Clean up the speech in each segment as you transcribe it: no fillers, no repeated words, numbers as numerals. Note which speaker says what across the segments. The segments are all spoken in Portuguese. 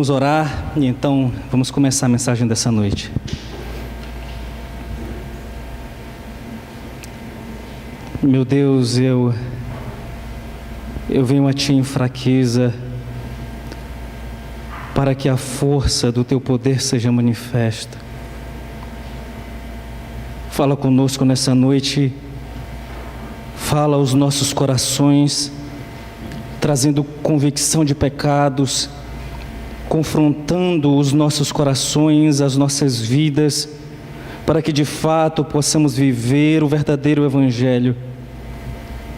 Speaker 1: Vamos orar e então vamos começar a mensagem dessa noite. Meu Deus, eu venho a Ti em fraqueza, para que a força do Teu poder seja manifesta. Fala conosco nessa noite, fala aos nossos corações, trazendo convicção de pecados, confrontando os nossos corações, as nossas vidas, para que de fato possamos viver o verdadeiro Evangelho,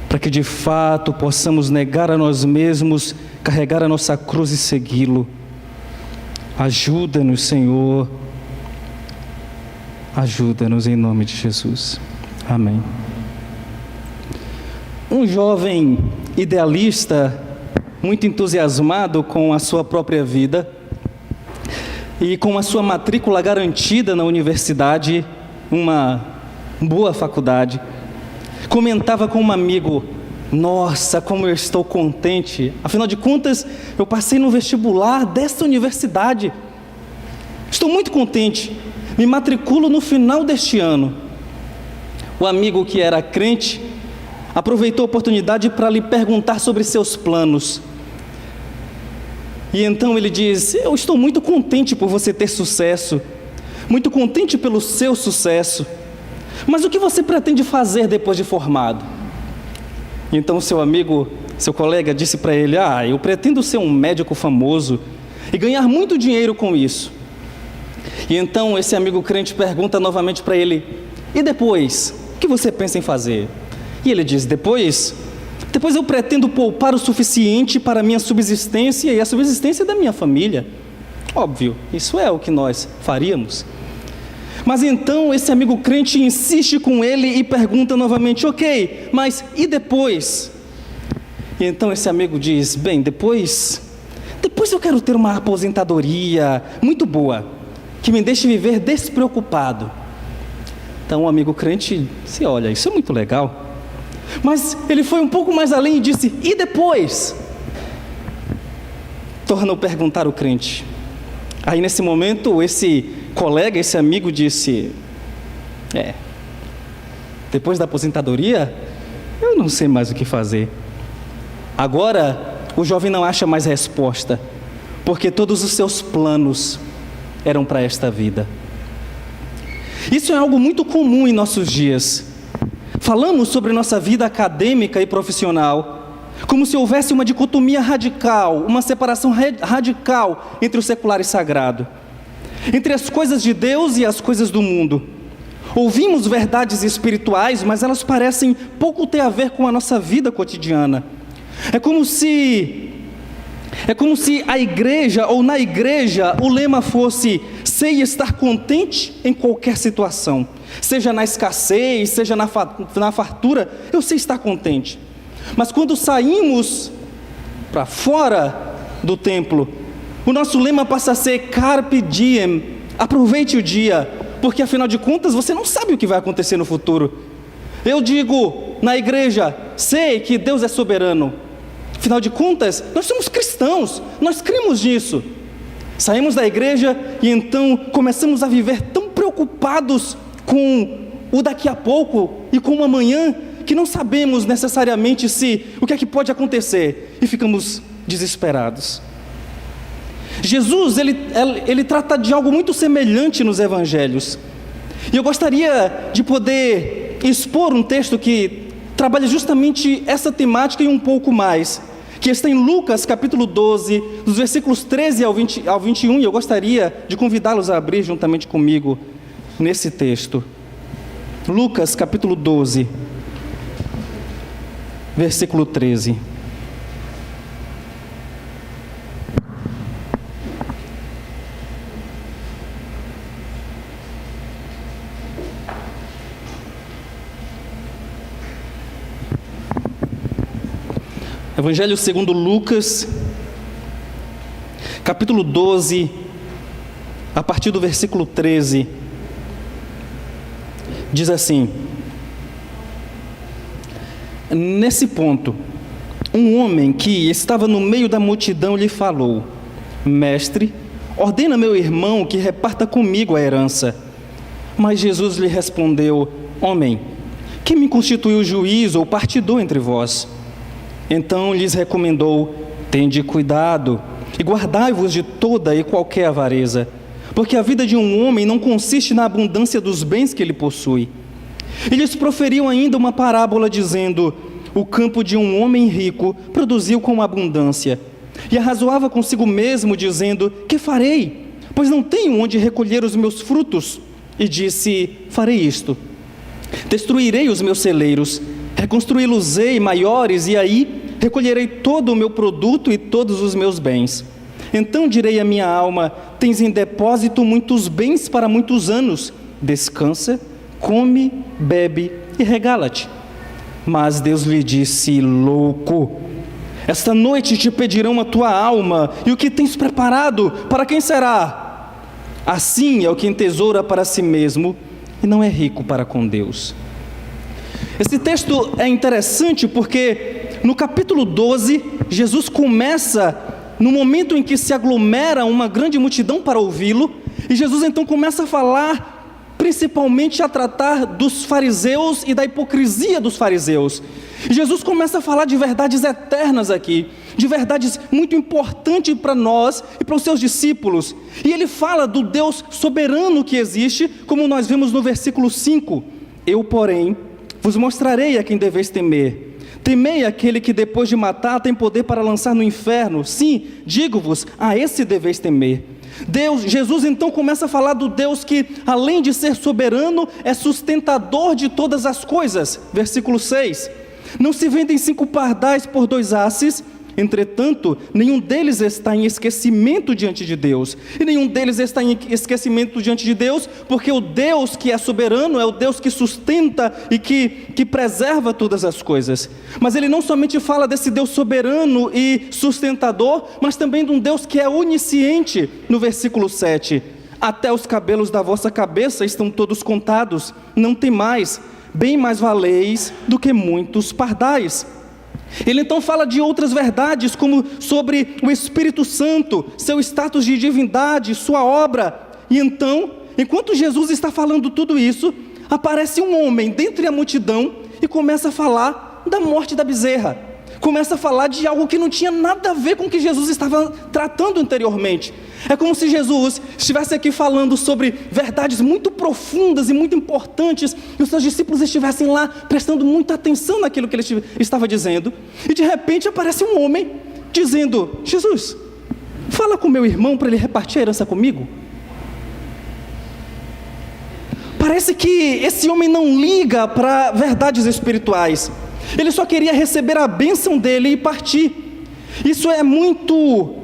Speaker 1: para que de fato possamos negar a nós mesmos, carregar a nossa cruz e segui-lo. Ajuda-nos, Senhor, ajuda-nos em nome de Jesus. Amém. Um jovem idealista, muito entusiasmado com a sua própria vida e com a sua matrícula garantida na universidade, uma boa faculdade, comentava com um amigo: nossa, como eu estou contente, afinal de contas eu passei no vestibular desta universidade, estou muito contente, me matriculo no final deste ano. O amigo, que era crente, aproveitou a oportunidade para lhe perguntar sobre seus planos. E então ele diz: eu estou muito contente por você ter sucesso, muito contente pelo seu sucesso, mas o que você pretende fazer depois de formado? E então seu amigo, seu colega disse para ele: eu pretendo ser um médico famoso e ganhar muito dinheiro com isso. E então esse amigo crente pergunta novamente para ele: e depois, o que você pensa em fazer? E ele diz: depois eu pretendo poupar o suficiente para a minha subsistência e a subsistência da minha família. Óbvio, isso é o que nós faríamos. Mas então esse amigo crente insiste com ele e pergunta novamente: ok, mas e depois? E então esse amigo diz: bem, depois eu quero ter uma aposentadoria muito boa, que me deixe viver despreocupado. Então o amigo crente disse: olha, isso é muito legal. Mas ele foi um pouco mais além e disse: e depois? Tornou perguntar o crente. Aí nesse momento esse colega, esse amigo disse: depois da aposentadoria, eu não sei mais o que fazer. Agora o jovem não acha mais resposta, porque todos os seus planos eram para esta vida. Isso é algo muito comum em nossos dias. Falamos sobre nossa vida acadêmica e profissional, como se houvesse uma dicotomia radical, uma separação radical entre o secular e sagrado, entre as coisas de Deus e as coisas do mundo. Ouvimos verdades espirituais, mas elas parecem pouco ter a ver com a nossa vida cotidiana. É como se a igreja, ou na igreja, o lema fosse: sei estar contente em qualquer situação, seja na escassez, seja na fartura, eu sei estar contente. Mas quando saímos para fora do templo, o nosso lema passa a ser carpe diem, aproveite o dia, porque afinal de contas você não sabe o que vai acontecer no futuro. Eu digo na igreja: sei que Deus é soberano, afinal de contas nós somos cristãos, nós cremos nisso. Saímos da igreja e então começamos a viver tão preocupados com o daqui a pouco e com o amanhã, que não sabemos necessariamente o que é que pode acontecer, e ficamos desesperados. Jesus, ele trata de algo muito semelhante nos evangelhos, e eu gostaria de poder expor um texto que trabalha justamente essa temática e um pouco mais, que está em Lucas capítulo 12, dos versículos 13 ao 21, e eu gostaria de convidá-los a abrir juntamente comigo nesse texto. Lucas capítulo 12, versículo 13. Evangelho segundo Lucas, capítulo 12, a partir do versículo 13, diz assim: nesse ponto, um homem que estava no meio da multidão lhe falou: Mestre, ordena meu irmão que reparta comigo a herança. Mas Jesus lhe respondeu: Homem, quem me constituiu juiz ou partidor entre vós? Então lhes recomendou: Tende cuidado e guardai-vos de toda e qualquer avareza, porque a vida de um homem não consiste na abundância dos bens que ele possui. E lhes proferiu ainda uma parábola, dizendo: O campo de um homem rico produziu com abundância. E arrazoava consigo mesmo, dizendo: Que farei? Pois não tenho onde recolher os meus frutos. E disse: Farei isto: destruirei os meus celeiros, reconstruí-los-ei maiores, e aí recolherei todo o meu produto e todos os meus bens. Então direi à minha alma: Tens em depósito muitos bens para muitos anos. Descansa, come, bebe e regala-te. Mas Deus lhe disse: Louco, esta noite te pedirão a tua alma, e o que tens preparado, para quem será? Assim é o que entesoura para si mesmo e não é rico para com Deus. Esse texto é interessante porque no capítulo 12, Jesus começa no momento em que se aglomera uma grande multidão para ouvi-lo, e Jesus então começa a falar, principalmente a tratar dos fariseus e da hipocrisia dos fariseus. E Jesus começa a falar de verdades eternas aqui, de verdades muito importantes para nós e para os seus discípulos. E ele fala do Deus soberano que existe, como nós vemos no versículo 5. Eu, porém, vos mostrarei a quem deveis temer. Temei aquele que depois de matar tem poder para lançar no inferno. Sim, digo-vos, a esse deveis temer. Jesus então começa a falar do Deus que, além de ser soberano, é sustentador de todas as coisas. Versículo 6. Não se vendem 5 pardais por 2 asses, entretanto, nenhum deles está em esquecimento diante de Deus. E nenhum deles está em esquecimento diante de Deus, porque o Deus que é soberano é o Deus que sustenta e que preserva todas as coisas. Mas ele não somente fala desse Deus soberano e sustentador, mas também de um Deus que é onisciente, no versículo 7. Até os cabelos da vossa cabeça estão todos contados, não temais, bem mais valeis do que muitos pardais. Ele então fala de outras verdades, como sobre o Espírito Santo, seu status de divindade, sua obra. E então, enquanto Jesus está falando tudo isso, aparece um homem dentre a multidão e começa a falar da morte da bezerra. Começa a falar de algo que não tinha nada a ver com o que Jesus estava tratando anteriormente. É como se Jesus estivesse aqui falando sobre verdades muito profundas e muito importantes, e os seus discípulos estivessem lá prestando muita atenção naquilo que ele estava dizendo, e de repente aparece um homem dizendo: Jesus, fala com meu irmão para ele repartir a herança comigo. Parece que esse homem não liga para verdades espirituais. Ele só queria receber a bênção dele e partir. Isso é muito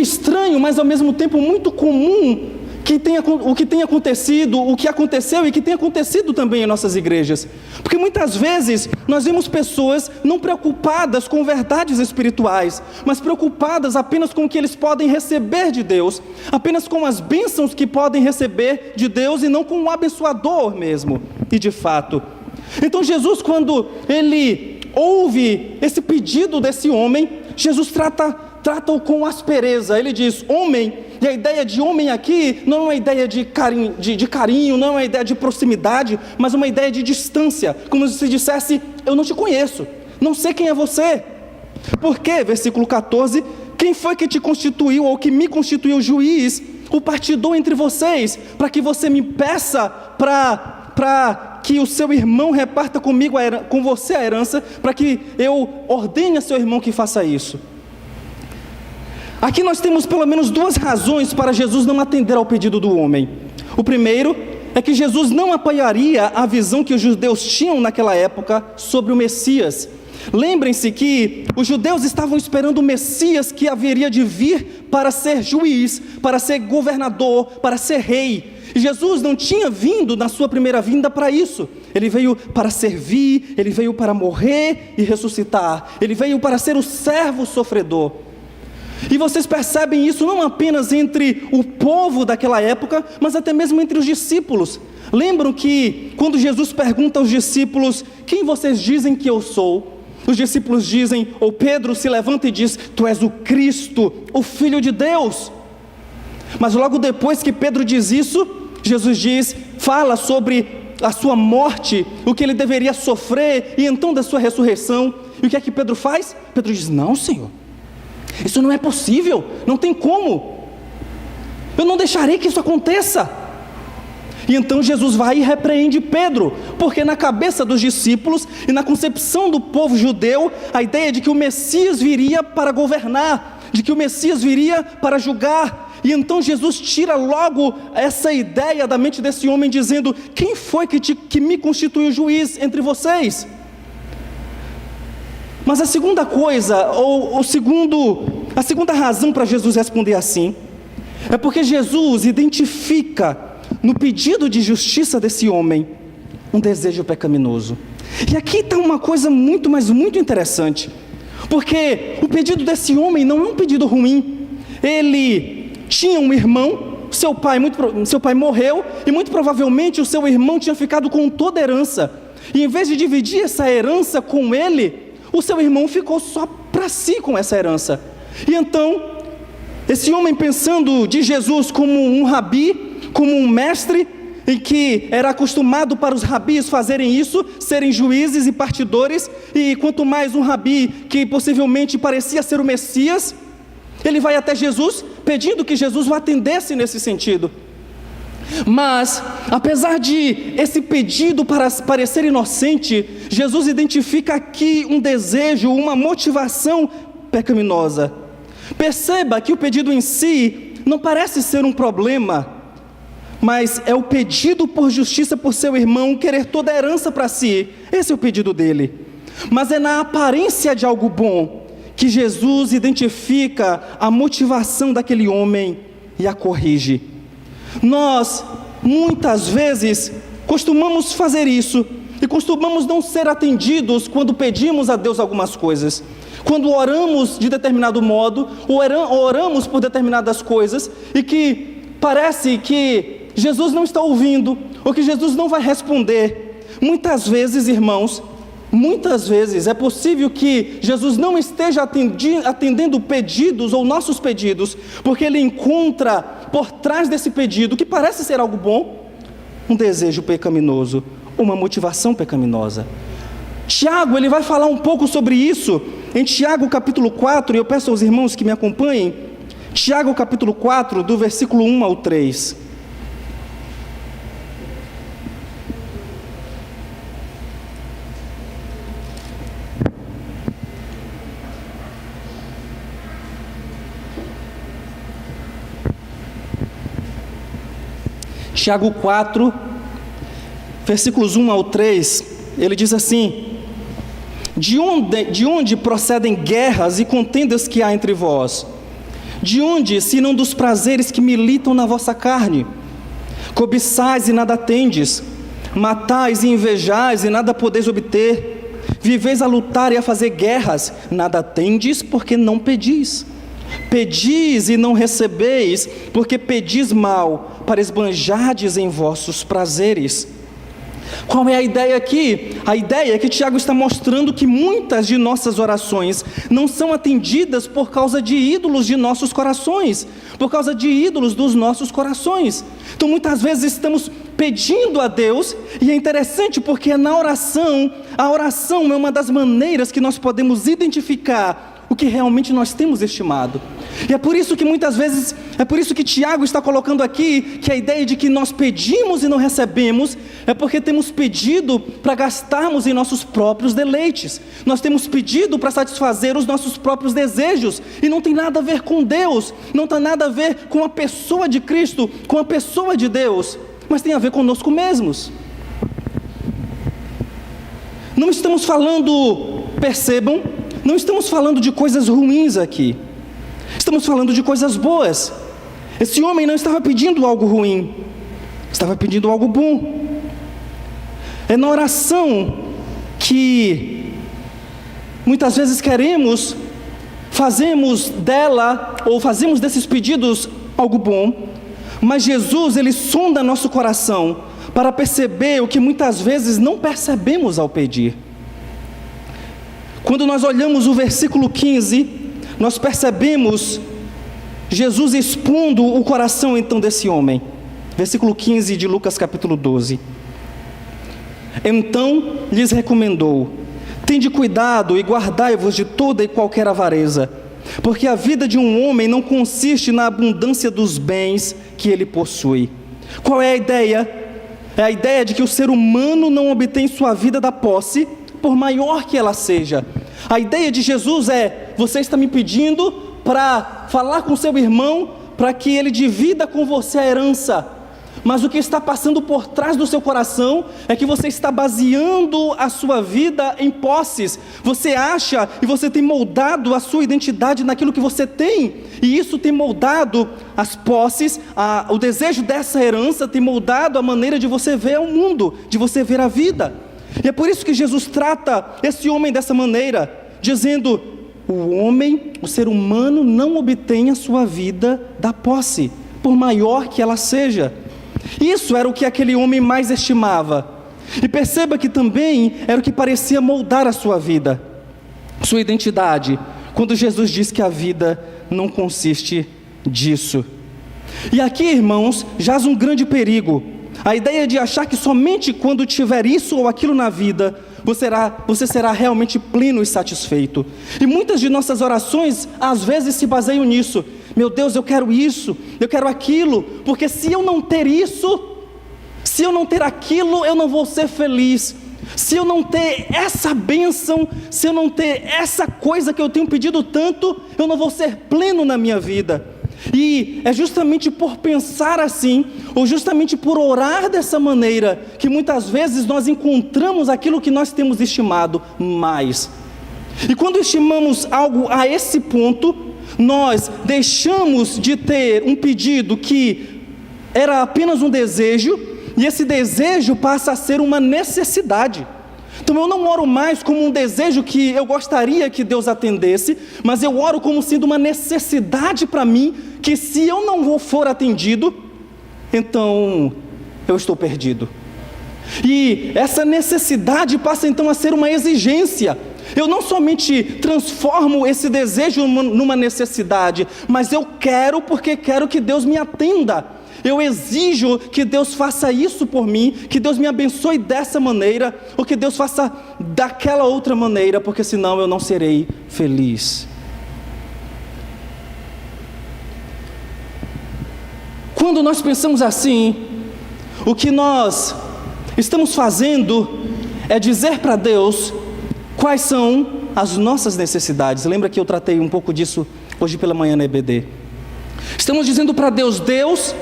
Speaker 1: estranho, mas ao mesmo tempo muito comum, o que tem acontecido, o que aconteceu e que tem acontecido também em nossas igrejas. Porque muitas vezes nós vemos pessoas não preocupadas com verdades espirituais, mas preocupadas apenas com o que eles podem receber de Deus, apenas com as bênçãos que podem receber de Deus e não com o abençoador mesmo. E de fato, então Jesus, quando ele ouve esse pedido desse homem, Jesus trata-o com aspereza. Ele diz: homem, e a ideia de homem aqui não é uma ideia de carinho, não é uma ideia de proximidade, mas uma ideia de distância, como se dissesse: eu não te conheço, não sei quem é você. Porque, versículo 14, quem foi que te constituiu, ou que me constituiu juiz, o partidor entre vocês, para que você me peça para que o seu irmão reparta comigo com você a herança, para que eu ordene a seu irmão que faça isso? Aqui nós temos pelo menos 2 razões para Jesus não atender ao pedido do homem. O primeiro é que Jesus não apoiaria a visão que os judeus tinham naquela época sobre o Messias. Lembrem-se que os judeus estavam esperando o Messias que haveria de vir para ser juiz, para ser governador, para ser rei. E Jesus não tinha vindo na sua primeira vinda para isso. Ele veio para servir, ele veio para morrer e ressuscitar. Ele veio para ser o servo sofredor. E vocês percebem isso não apenas entre o povo daquela época, mas até mesmo entre os discípulos. Lembram que quando Jesus pergunta aos discípulos: quem vocês dizem que eu sou? os discípulos dizem, ou Pedro se levanta e diz: tu és o Cristo, o Filho de Deus. Mas logo depois que Pedro diz isso, Jesus fala sobre a sua morte, o que ele deveria sofrer, e então da sua ressurreição. E o que é que Pedro faz? Pedro diz: não, Senhor, isso não é possível, não tem como, eu não deixarei que isso aconteça. E então Jesus vai e repreende Pedro, porque na cabeça dos discípulos e na concepção do povo judeu, a ideia de que o Messias viria para governar, de que o Messias viria para julgar. E então Jesus tira logo essa ideia da mente desse homem, dizendo: quem foi que me constituiu juiz entre vocês? Mas a segunda coisa, a segunda razão para Jesus responder assim, é porque Jesus identifica no pedido de justiça desse homem um desejo pecaminoso. E aqui está uma coisa muito, mas muito interessante, porque o pedido desse homem não é um pedido ruim. Ele tinha um irmão, seu pai morreu, e muito provavelmente o seu irmão tinha ficado com toda a herança, e em vez de dividir essa herança com ele, o seu irmão ficou só para si com essa herança. E então, esse homem, pensando de Jesus como um rabi, como um mestre, em que era acostumado para os rabis fazerem isso, serem juízes e partidores, e quanto mais um rabi que possivelmente parecia ser o Messias, ele vai até Jesus, pedindo que Jesus o atendesse nesse sentido. Mas, apesar de esse pedido parecer inocente, Jesus identifica aqui um desejo, uma motivação pecaminosa. Perceba que o pedido em si não parece ser um problema, mas é o pedido por justiça por seu irmão, querer toda a herança para si. Esse é o pedido dele. Mas é na aparência de algo bom que Jesus identifica a motivação daquele homem e a corrige. Nós, muitas vezes, costumamos fazer isso, e costumamos não ser atendidos quando pedimos a Deus algumas coisas. Quando oramos de determinado modo, ou oramos por determinadas coisas, e que parece que Jesus não está ouvindo, ou que Jesus não vai responder. Muitas vezes, irmãos, muitas vezes é possível que Jesus não esteja atendendo pedidos ou nossos pedidos, porque Ele encontra por trás desse pedido, que parece ser algo bom, um desejo pecaminoso, uma motivação pecaminosa. Tiago, ele vai falar um pouco sobre isso, em Tiago capítulo 4, e eu peço aos irmãos que me acompanhem, Tiago capítulo 4, do versículo 1 ao 3. Tiago 4, versículos 1 ao 3, ele diz assim: de onde procedem guerras e contendas que há entre vós? De onde, senão dos prazeres que militam na vossa carne? Cobiçais e nada tendes, matais e invejais e nada podeis obter, viveis a lutar e a fazer guerras, nada tendes porque não pedis. Pedis e não recebeis, porque pedis mal, para esbanjardes em vossos prazeres. Qual é a ideia aqui? A ideia é que Tiago está mostrando que muitas de nossas orações não são atendidas por causa de ídolos de nossos corações, por causa de ídolos dos nossos corações. Então muitas vezes estamos pedindo a Deus, e é interessante porque a oração é uma das maneiras que nós podemos identificar o que realmente nós temos estimado. E é por isso que muitas vezes, é por isso que Tiago está colocando aqui, que a ideia de que nós pedimos e não recebemos, é porque temos pedido para gastarmos em nossos próprios deleites, nós temos pedido para satisfazer os nossos próprios desejos, e não tem nada a ver com Deus, não tem nada a ver com a pessoa de Cristo, com a pessoa de Deus, mas tem a ver conosco mesmos. Não estamos falando, percebam, não estamos falando de coisas ruins aqui, estamos falando de coisas boas. Esse homem não estava pedindo algo ruim, estava pedindo algo bom. É na oração que muitas vezes fazemos dela, ou fazemos desses pedidos algo bom, mas Jesus, Ele sonda nosso coração para perceber o que muitas vezes não percebemos ao pedir. Quando nós olhamos o versículo 15, nós percebemos Jesus expondo o coração então desse homem. Versículo 15 de Lucas capítulo 12. Então lhes recomendou: tende cuidado e guardai-vos de toda e qualquer avareza, porque a vida de um homem não consiste na abundância dos bens que ele possui. Qual é a ideia? É a ideia de que o ser humano não obtém sua vida da posse, por maior que ela seja. A ideia de Jesus é: você está me pedindo para falar com seu irmão, para que ele divida com você a herança. Mas o que está passando por trás do seu coração é que você está baseando a sua vida em posses. Você acha e você tem moldado a sua identidade naquilo que você tem. E isso tem moldado as posses, o desejo dessa herança tem moldado a maneira de você ver o mundo, de você ver a vida. E é por isso que Jesus trata esse homem dessa maneira, dizendo: o homem, o ser humano não obtém a sua vida da posse, por maior que ela seja. Isso era o que aquele homem mais estimava. E perceba que também era o que parecia moldar a sua vida, sua identidade, quando Jesus diz que a vida não consiste disso. E aqui, irmãos, jaz um grande perigo. A ideia de achar que somente quando tiver isso ou aquilo na vida, você será realmente pleno e satisfeito. E muitas de nossas orações, às vezes, se baseiam nisso. Meu Deus, eu quero isso, eu quero aquilo, porque se eu não ter isso, se eu não ter aquilo, eu não vou ser feliz. Se eu não ter essa bênção, se eu não ter essa coisa que eu tenho pedido tanto, eu não vou ser pleno na minha vida. E é justamente por pensar assim, ou justamente por orar dessa maneira, que muitas vezes nós encontramos aquilo que nós temos estimado mais. E quando estimamos algo a esse ponto, nós deixamos de ter um pedido que era apenas um desejo, e esse desejo passa a ser uma necessidade. Então eu não oro mais como um desejo que eu gostaria que Deus atendesse, mas eu oro como sendo uma necessidade para mim, que se eu não for atendido, então eu estou perdido. E essa necessidade passa então a ser uma exigência. Eu não somente transformo esse desejo numa necessidade, mas eu quero porque quero que Deus me atenda. Eu exijo que Deus faça isso por mim, que Deus me abençoe dessa maneira, ou que Deus faça daquela outra maneira, porque senão eu não serei feliz. Quando nós pensamos assim, o que nós estamos fazendo é dizer para Deus quais são as nossas necessidades. Lembra que eu tratei um pouco disso hoje pela manhã na EBD. Estamos dizendo para Deus: Deus,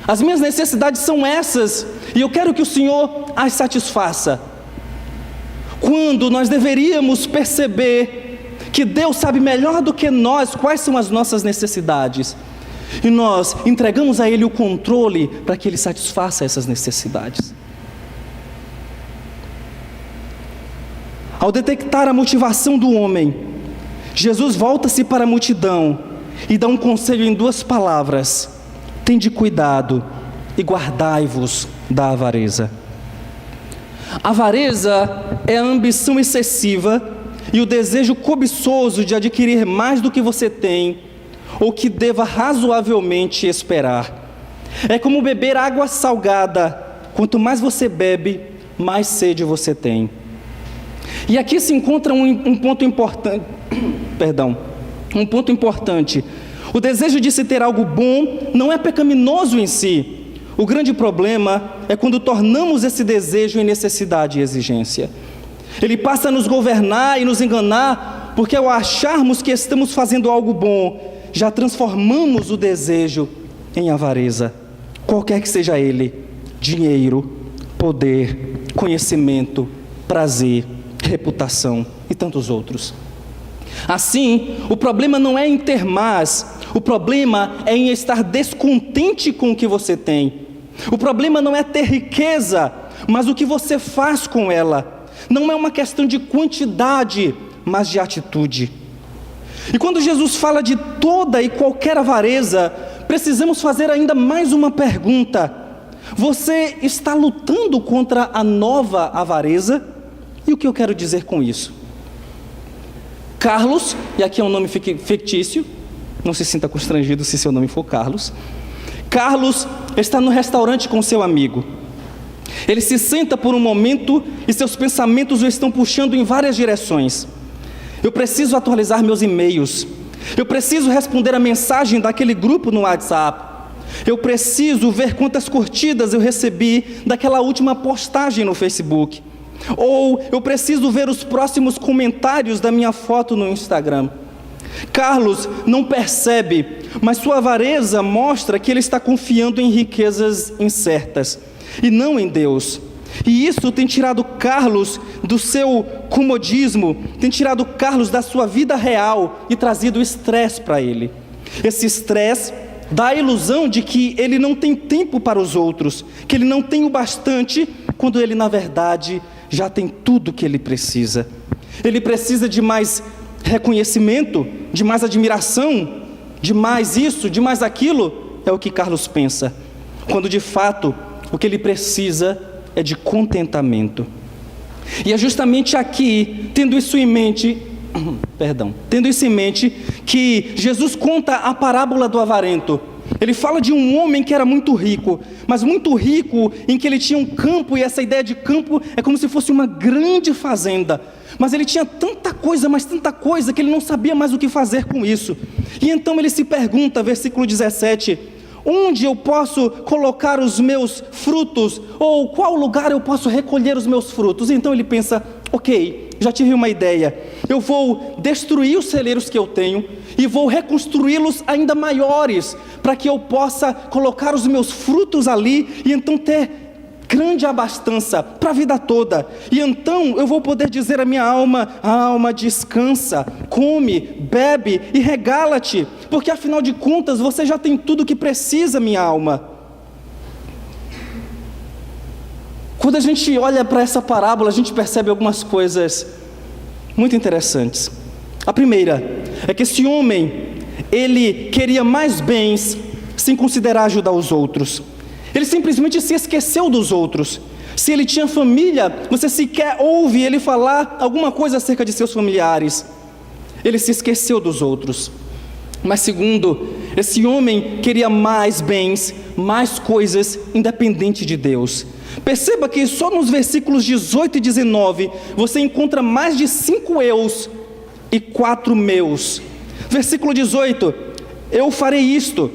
Speaker 1: as minhas necessidades são essas, e eu quero que o Senhor as satisfaça. Quando nós deveríamos perceber que Deus sabe melhor do que nós quais são as nossas necessidades, e nós entregamos a Ele o controle para que Ele satisfaça essas necessidades. Ao detectar a motivação do homem, Jesus volta-se para a multidão e dá um conselho em duas palavras: tende cuidado e guardai-vos da avareza. A avareza é a ambição excessiva e o desejo cobiçoso de adquirir mais do que você tem, ou que deva razoavelmente esperar. É como beber água salgada: quanto mais você bebe, mais sede você tem. E aqui se encontra um ponto importante. Um ponto importante. O desejo de se ter algo bom não é pecaminoso em si. O grande problema é quando tornamos esse desejo em necessidade e exigência. Ele passa a nos governar e nos enganar, porque ao acharmos que estamos fazendo algo bom, já transformamos o desejo em avareza, qualquer que seja ele: dinheiro, poder, conhecimento, prazer, reputação e tantos outros. Assim, o problema não é em ter mais, o problema é em estar descontente com o que você tem. O problema não é ter riqueza, mas o que você faz com ela. Não é uma questão de quantidade, mas de atitude. E quando Jesus fala de toda e qualquer avareza, precisamos fazer ainda mais uma pergunta: você está lutando contra a nova avareza? E o que eu quero dizer com isso? Carlos, e aqui é um nome fictício, não se sinta constrangido se seu nome for Carlos. Carlos está no restaurante com seu amigo. Ele se senta por um momento e seus pensamentos o estão puxando em várias direções. Eu preciso atualizar meus e-mails. Eu preciso responder a mensagem daquele grupo no WhatsApp. Eu preciso ver quantas curtidas eu recebi daquela última postagem no Facebook. Ou eu preciso ver os próximos comentários da minha foto no Instagram. Carlos não percebe, mas sua avareza mostra que ele está confiando em riquezas incertas e não em Deus. E isso tem tirado Carlos do seu comodismo, tem tirado Carlos da sua vida real e trazido estresse para ele. Esse estresse dá a ilusão de que ele não tem tempo para os outros, que ele não tem o bastante, quando ele na verdade já tem tudo que ele precisa. Ele precisa de mais reconhecimento, de mais admiração, de mais isso, de mais aquilo, é o que Carlos pensa, quando de fato o que ele precisa é de contentamento. E é justamente aqui, tendo isso em mente, que Jesus conta a parábola do avarento. Ele fala de um homem que era muito rico, mas muito rico em que ele tinha um campo, e essa ideia de campo é como se fosse uma grande fazenda. Mas ele tinha tanta coisa, mas tanta coisa, que ele não sabia mais o que fazer com isso. E então ele se pergunta, versículo 17, onde eu posso colocar os meus frutos? Ou qual lugar eu posso recolher os meus frutos? Então ele pensa, ok, já tive uma ideia. Eu vou destruir os celeiros que eu tenho e vou reconstruí-los ainda maiores, para que eu possa colocar os meus frutos ali e então ter grande abastança para a vida toda. E então eu vou poder dizer à minha alma: alma, descansa, come, bebe e regala-te, porque afinal de contas você já tem tudo o que precisa, minha alma. Quando a gente olha para essa parábola, a gente percebe algumas coisas muito interessantes. A primeira é que esse homem, ele queria mais bens sem considerar ajudar os outros. Ele simplesmente se esqueceu dos outros. Se ele tinha família, você sequer ouve ele falar alguma coisa acerca de seus familiares. Ele se esqueceu dos outros. Mas segundo, esse homem queria mais bens, mais coisas, independente de Deus. Perceba que só nos versículos 18 e 19, você encontra mais de 5 eus e 4 meus. Versículo 18, eu farei isto,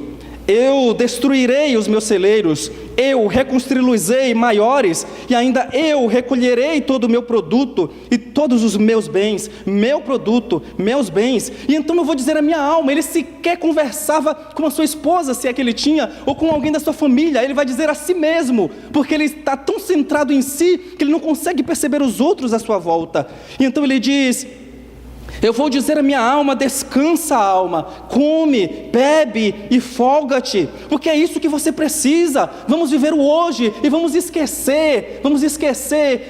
Speaker 1: eu destruirei os meus celeiros, eu reconstruí-los-ei maiores, e ainda eu recolherei todo o meu produto e todos os meus bens, meu produto, meus bens. E então eu vou dizer à minha alma, ele sequer conversava com a sua esposa, se é que ele tinha, ou com alguém da sua família, ele vai dizer a si mesmo, porque ele está tão centrado em si, que ele não consegue perceber os outros à sua volta. E então ele diz, eu vou dizer à minha alma, descansa alma, come, bebe e folga-te, porque é isso que você precisa. Vamos viver o hoje e vamos esquecer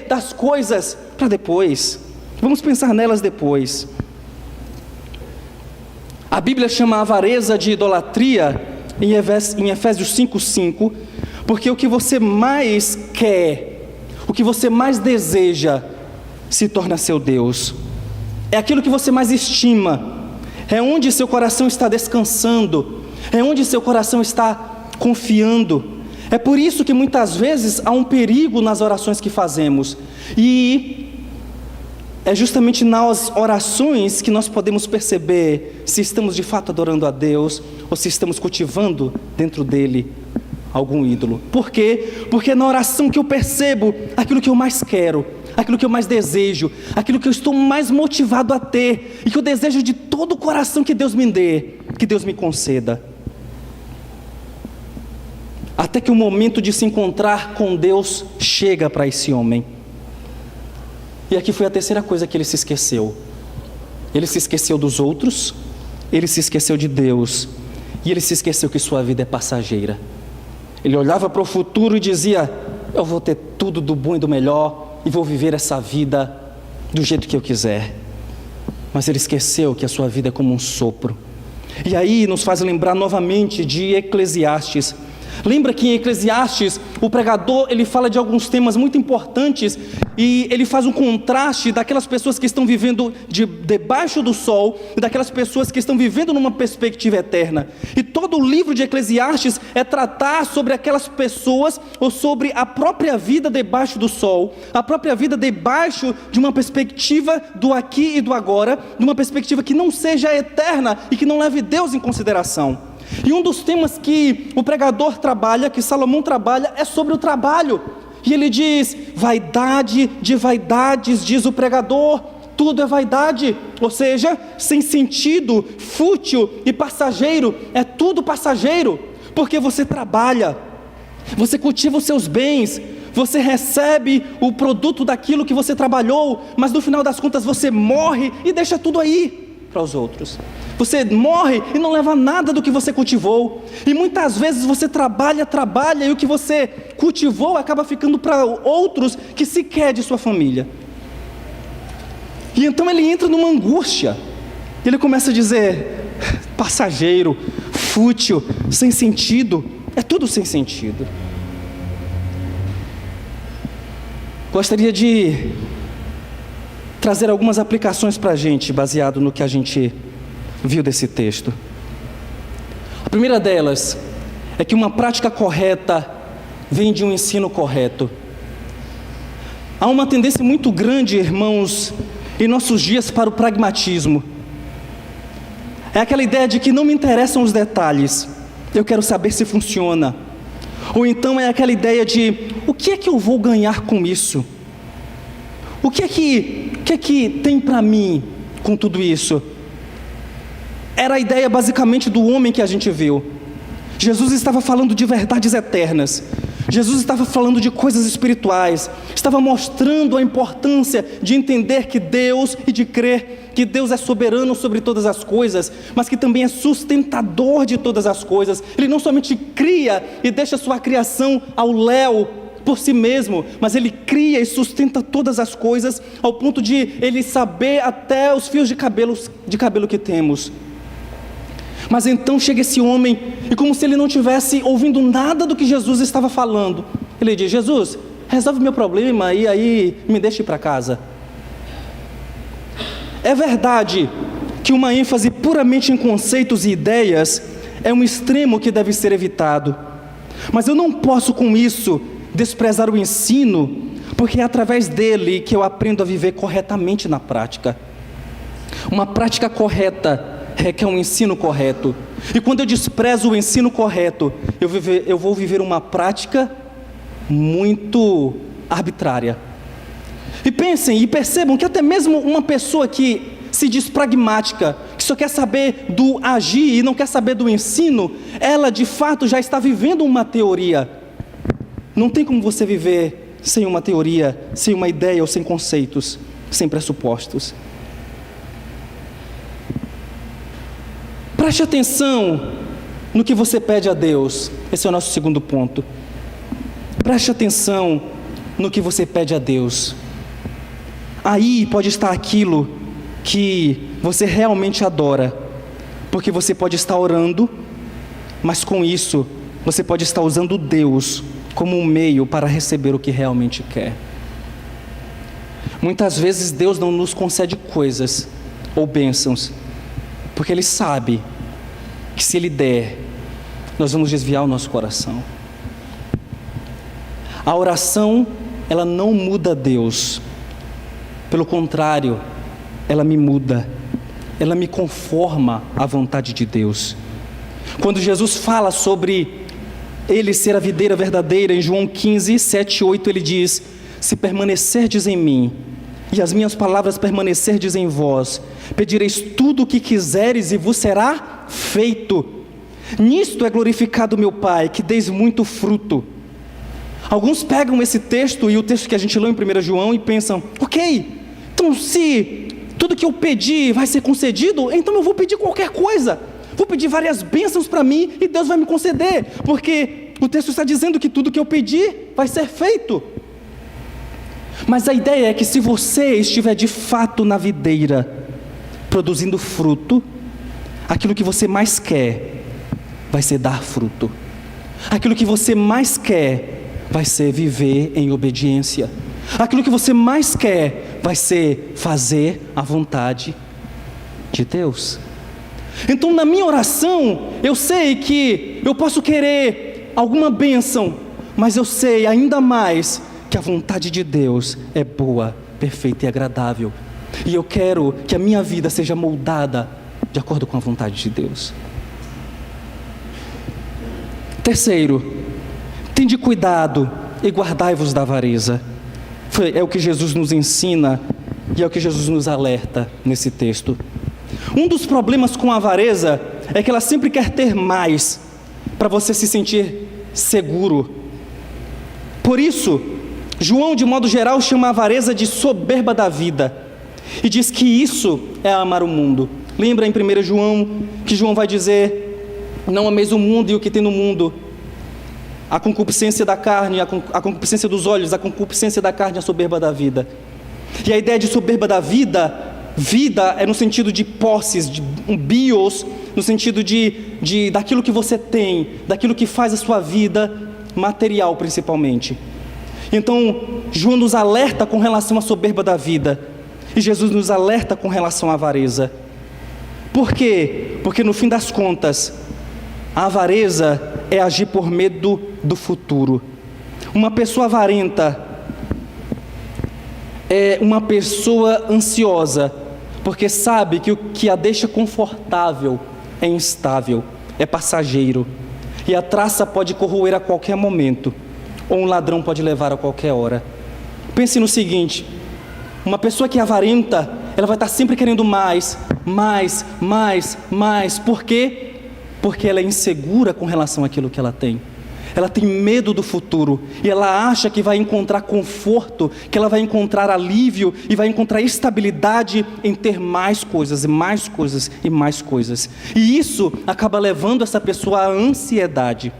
Speaker 1: das coisas para depois, vamos pensar nelas depois. A Bíblia chama a avareza de idolatria em Efésios 5:5, porque o que você mais quer, o que você mais deseja, se torna seu Deus. É aquilo que você mais estima, é onde seu coração está descansando, é onde seu coração está confiando. É por isso que muitas vezes há um perigo nas orações que fazemos, e é justamente nas orações que nós podemos perceber se estamos de fato adorando a Deus, ou se estamos cultivando dentro dele algum ídolo. Por quê? Porque é na oração que eu percebo aquilo que eu mais quero, aquilo que eu mais desejo, aquilo que eu estou mais motivado a ter, e que eu desejo de todo o coração que Deus me dê, que Deus me conceda. Até que o momento de se encontrar com Deus chega para esse homem. E aqui foi a terceira coisa que ele se esqueceu. Ele se esqueceu dos outros, ele se esqueceu de Deus, e ele se esqueceu que sua vida é passageira. Ele olhava para o futuro e dizia, eu vou ter tudo do bom e do melhor, e vou viver essa vida do jeito que eu quiser. Mas ele esqueceu que a sua vida é como um sopro. E aí nos faz lembrar novamente de Eclesiastes. Lembra que em Eclesiastes o pregador ele fala de alguns temas muito importantes, e ele faz um contraste daquelas pessoas que estão vivendo debaixo do sol e daquelas pessoas que estão vivendo numa perspectiva eterna. E todo o livro de Eclesiastes é tratar sobre aquelas pessoas ou sobre a própria vida debaixo do sol, a própria vida debaixo de uma perspectiva do aqui e do agora, de uma perspectiva que não seja eterna e que não leve Deus em consideração. E um dos temas que o pregador trabalha, que Salomão trabalha, é sobre o trabalho. E ele diz: vaidade de vaidades, diz o pregador, tudo é vaidade, ou seja, sem sentido, fútil e passageiro, é tudo passageiro, porque você trabalha, você cultiva os seus bens, você recebe o produto daquilo que você trabalhou, mas no final das contas você morre e deixa tudo aí para os outros. Você morre e não leva nada do que você cultivou. E muitas vezes você trabalha e o que você cultivou acaba ficando para outros que sequer é de sua família. E então ele entra numa angústia. Ele começa a dizer: passageiro, fútil, sem sentido. É tudo sem sentido. Gostaria de trazer algumas aplicações para a gente, baseado no que a gente viu desse texto. A primeira delas é que uma prática correta vem de um ensino correto. Há uma tendência muito grande, irmãos, em nossos dias para o pragmatismo. É aquela ideia de que não me interessam os detalhes, eu quero saber se funciona. Ou então é aquela ideia de: o que é que eu vou ganhar com isso? O que é que tem para mim com tudo isso? Era a ideia basicamente do homem que a gente viu. Jesus estava falando de verdades eternas. Jesus estava falando de coisas espirituais. Estava mostrando a importância de entender que Deus e de crer que Deus é soberano sobre todas as coisas, mas que também é sustentador de todas as coisas. Ele não somente cria e deixa sua criação ao léu por si mesmo, mas Ele cria e sustenta todas as coisas ao ponto de Ele saber até os fios de cabelo que temos. Mas então chega esse homem, e como se ele não tivesse ouvindo nada do que Jesus estava falando, ele diz: Jesus, resolve meu problema e aí me deixa ir para casa. É verdade que uma ênfase puramente em conceitos e ideias é um extremo que deve ser evitado, mas eu não posso com isso desprezar o ensino, porque é através dele que eu aprendo a viver corretamente na prática. Uma prática correta requer um ensino correto. E quando eu desprezo o ensino correto, eu vou viver uma prática muito arbitrária. E pensem e percebam que até mesmo uma pessoa que se diz pragmática, que só quer saber do agir e não quer saber do ensino, ela de fato já está vivendo uma teoria. Não tem como você viver sem uma teoria, sem uma ideia ou sem conceitos, sem pressupostos. Preste atenção no que você pede a Deus. Esse é o nosso segundo ponto. Preste atenção no que você pede a Deus. Aí pode estar aquilo que você realmente adora, porque você pode estar orando, mas com isso você pode estar usando Deus como um meio para receber o que realmente quer. Muitas vezes Deus não nos concede coisas ou bênçãos, porque Ele sabe que se Ele der, nós vamos desviar o nosso coração. A oração, ela não muda Deus. Pelo contrário, ela me muda. Ela me conforma à vontade de Deus. Quando Jesus fala sobre Ele ser a videira verdadeira, em João 15, 7 e 8, Ele diz: se permanecerdes em mim, e as minhas palavras permanecerdes em vós, pedireis tudo o que quiseres e vos será feito. Nisto é glorificado meu Pai, que deis muito fruto. Alguns pegam esse texto e o texto que a gente leu em 1 João e pensam: ok, então se tudo que eu pedir vai ser concedido, então eu vou pedir qualquer coisa. Vou pedir várias bênçãos para mim e Deus vai me conceder, porque o texto está dizendo que tudo que eu pedir vai ser feito. Mas a ideia é que se você estiver de fato na videira, produzindo fruto, aquilo que você mais quer vai ser dar fruto. Aquilo que você mais quer vai ser viver em obediência. Aquilo que você mais quer vai ser fazer a vontade de Deus. Então, na minha oração, eu sei que eu posso querer alguma bênção, mas eu sei ainda mais que a vontade de Deus é boa, perfeita e agradável. E eu quero que a minha vida seja moldada de acordo com a vontade de Deus. Terceiro, tende cuidado e guardai-vos da avareza. É o que Jesus nos ensina e é o que Jesus nos alerta nesse texto. Um dos problemas com a avareza é que ela sempre quer ter mais para você se sentir seguro. Por isso, João, de modo geral, chama a avareza de soberba da vida e diz que isso é amar o mundo. Lembra em 1 João que João vai dizer: não ameis o mundo e o que tem no mundo. A concupiscência da carne, a concupiscência dos olhos, a concupiscência da carne, a soberba da vida. E a ideia de soberba da vida, vida é no sentido de posses, de um bios, no sentido daquilo que você tem, daquilo que faz a sua vida material principalmente. Então, João nos alerta com relação à soberba da vida, e Jesus nos alerta com relação à avareza. Por quê? Porque no fim das contas, a avareza é agir por medo do futuro. Uma pessoa avarenta é uma pessoa ansiosa, porque sabe que o que a deixa confortável é instável, é passageiro, e a traça pode corroer a qualquer momento, ou um ladrão pode levar a qualquer hora. Pense no seguinte: uma pessoa que é avarenta, ela vai estar sempre querendo mais. Por quê? Porque ela é insegura com relação àquilo que ela tem. Ela tem medo do futuro, e ela acha que vai encontrar conforto, que ela vai encontrar alívio, e vai encontrar estabilidade em ter mais coisas, e mais coisas, e mais coisas. E isso acaba levando essa pessoa à ansiedade.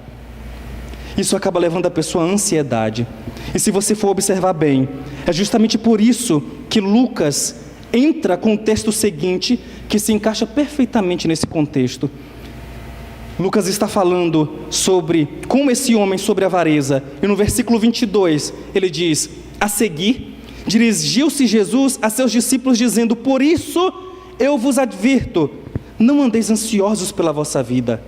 Speaker 1: Isso acaba levando a pessoa à ansiedade. E se você for observar bem, é justamente por isso que Lucas entra com o texto seguinte, que se encaixa perfeitamente nesse contexto. Lucas está falando sobre como esse homem sobre a avareza, e no versículo 22, ele diz: a seguir, dirigiu-se Jesus a seus discípulos dizendo: por isso eu vos advirto, não andeis ansiosos pela vossa vida,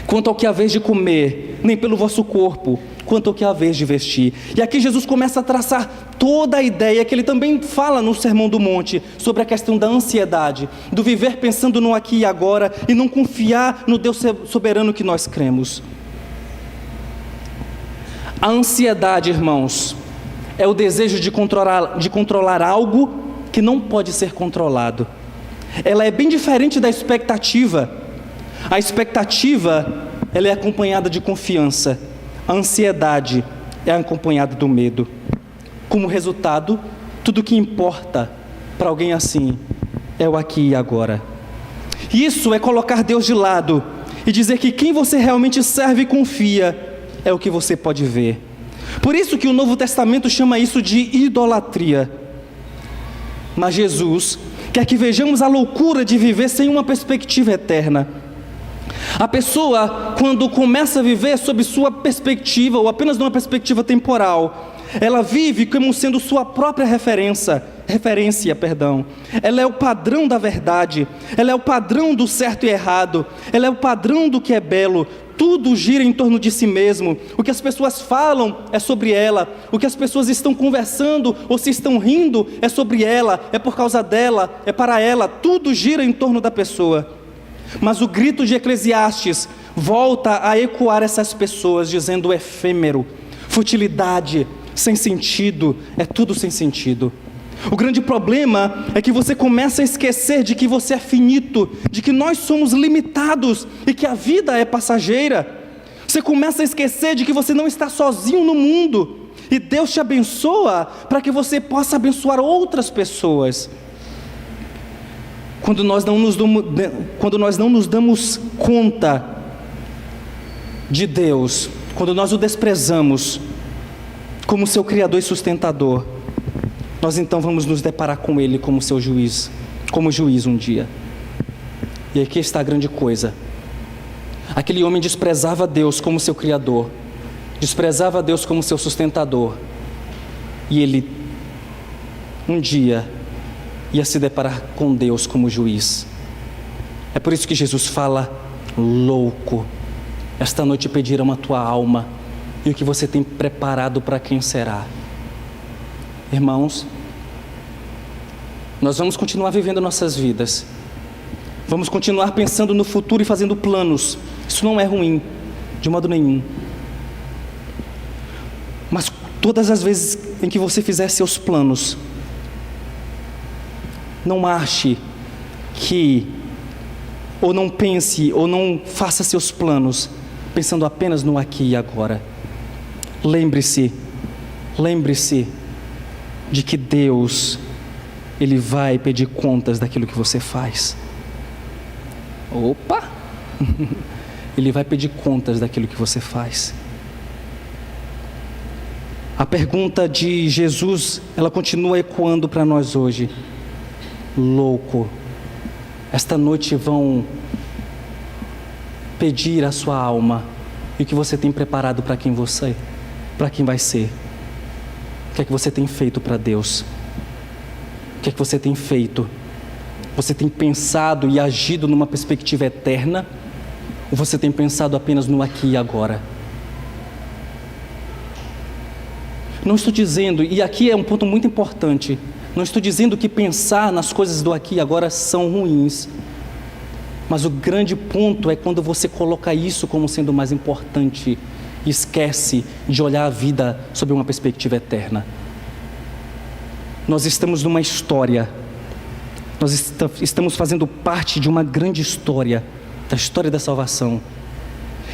Speaker 1: quanto ao que haveis de comer, nem pelo vosso corpo, quanto ao que haveis de vestir. E aqui Jesus começa a traçar toda a ideia que ele também fala no Sermão do Monte, sobre a questão da ansiedade, do viver pensando no aqui e agora, e não confiar no Deus soberano que nós cremos. A ansiedade, irmãos, é o desejo de controlar algo que não pode ser controlado. Ela é bem diferente da expectativa. A expectativa, ela é acompanhada de confiança. A ansiedade é acompanhada do medo. Como resultado, tudo que importa para alguém assim é o aqui e agora. Isso é colocar Deus de lado e dizer que quem você realmente serve e confia é o que você pode ver. Por isso que o Novo Testamento chama isso de idolatria. Mas Jesus quer que vejamos a loucura de viver sem uma perspectiva eterna. A pessoa, quando começa a viver sob sua perspectiva, ou apenas numa perspectiva temporal, ela vive como sendo sua própria referência. Ela é o padrão da verdade, ela é o padrão do certo e errado, ela é o padrão do que é belo. Tudo gira em torno de si mesmo. O que as pessoas falam é sobre ela, o que as pessoas estão conversando ou se estão rindo é sobre ela, é por causa dela, é para ela. Tudo gira em torno da pessoa. Mas o grito de Eclesiastes volta a ecoar essas pessoas, dizendo efêmero, futilidade, sem sentido, é tudo sem sentido. O grande problema é que você começa a esquecer de que você é finito, de que nós somos limitados e que a vida é passageira. Você começa a esquecer de que você não está sozinho no mundo, e Deus te abençoa para que você possa abençoar outras pessoas. Quando nós não nos damos conta de Deus, quando nós o desprezamos como seu Criador e sustentador, nós então vamos nos deparar com Ele como seu juiz, como juiz um dia. E aqui está a grande coisa. Aquele homem desprezava Deus como seu Criador, desprezava Deus como seu sustentador, e ele um dia ia se deparar com Deus como juiz. É por isso que Jesus fala: louco, esta noite pedirão a tua alma, e o que você tem preparado para quem será? Irmãos, nós vamos continuar vivendo nossas vidas, vamos continuar pensando no futuro e fazendo planos. Isso não é ruim, de modo nenhum. Mas todas as vezes em que você fizer seus planos, não ache que, ou não pense, ou não faça seus planos pensando apenas no aqui e agora. Lembre-se de que Deus, Ele vai pedir contas daquilo que você faz. Opa! Ele vai pedir contas daquilo que você faz. A pergunta de Jesus, ela continua ecoando para nós hoje. Louco, esta noite vão pedir a sua alma, e o que você tem preparado para quem vai ser? O que é que você tem feito para Deus? O que é que você tem feito? Você tem pensado e agido numa perspectiva eterna? Ou você tem pensado apenas no aqui e agora? Não estou dizendo, e aqui é um ponto muito importante, não estou dizendo que pensar nas coisas do aqui e agora são ruins. Mas o grande ponto é quando você coloca isso como sendo mais importante e esquece de olhar a vida sob uma perspectiva eterna. Nós estamos numa história, nós estamos fazendo parte de uma grande história, da história da salvação.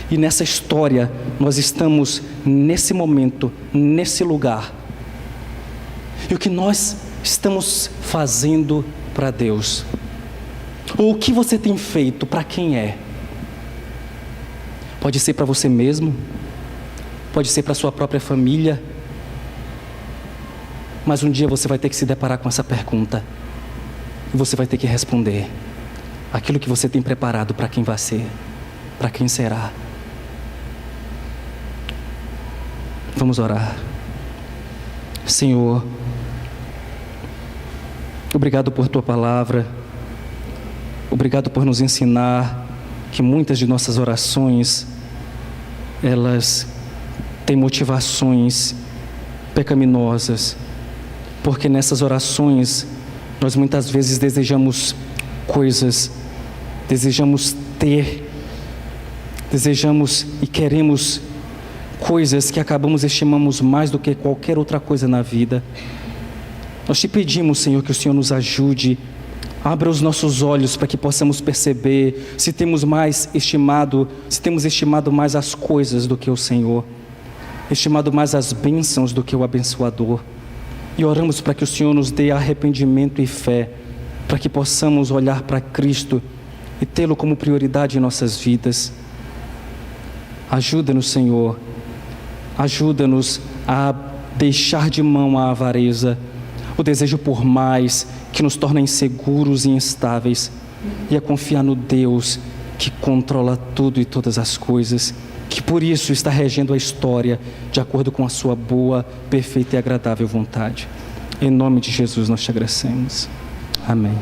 Speaker 1: E nessa história, nós estamos nesse momento, nesse lugar. E o que nós estamos fazendo para Deus? Ou o que você tem feito para quem é? Pode ser para você mesmo, pode ser para sua própria família, mas um dia você vai ter que se deparar com essa pergunta, e você vai ter que responder: aquilo que você tem preparado para quem vai ser, para quem será? Vamos orar. Senhor, obrigado por Tua palavra, obrigado por nos ensinar que muitas de nossas orações, elas têm motivações pecaminosas, porque nessas orações nós muitas vezes desejamos coisas, desejamos ter, desejamos e queremos coisas que estimamos mais do que qualquer outra coisa na vida. Nós te pedimos, Senhor, que o Senhor nos ajude, abra os nossos olhos para que possamos perceber se temos estimado mais as coisas do que o Senhor, estimado mais as bênçãos do que o abençoador. E oramos para que o Senhor nos dê arrependimento e fé, para que possamos olhar para Cristo e tê-lo como prioridade em nossas vidas. Ajuda-nos, Senhor, ajuda-nos a deixar de mão a avareza, o desejo por mais, que nos torna inseguros e instáveis, e a confiar no Deus que controla tudo e todas as coisas, que por isso está regendo a história de acordo com a sua boa, perfeita e agradável vontade. Em nome de Jesus nós te agradecemos. Amém.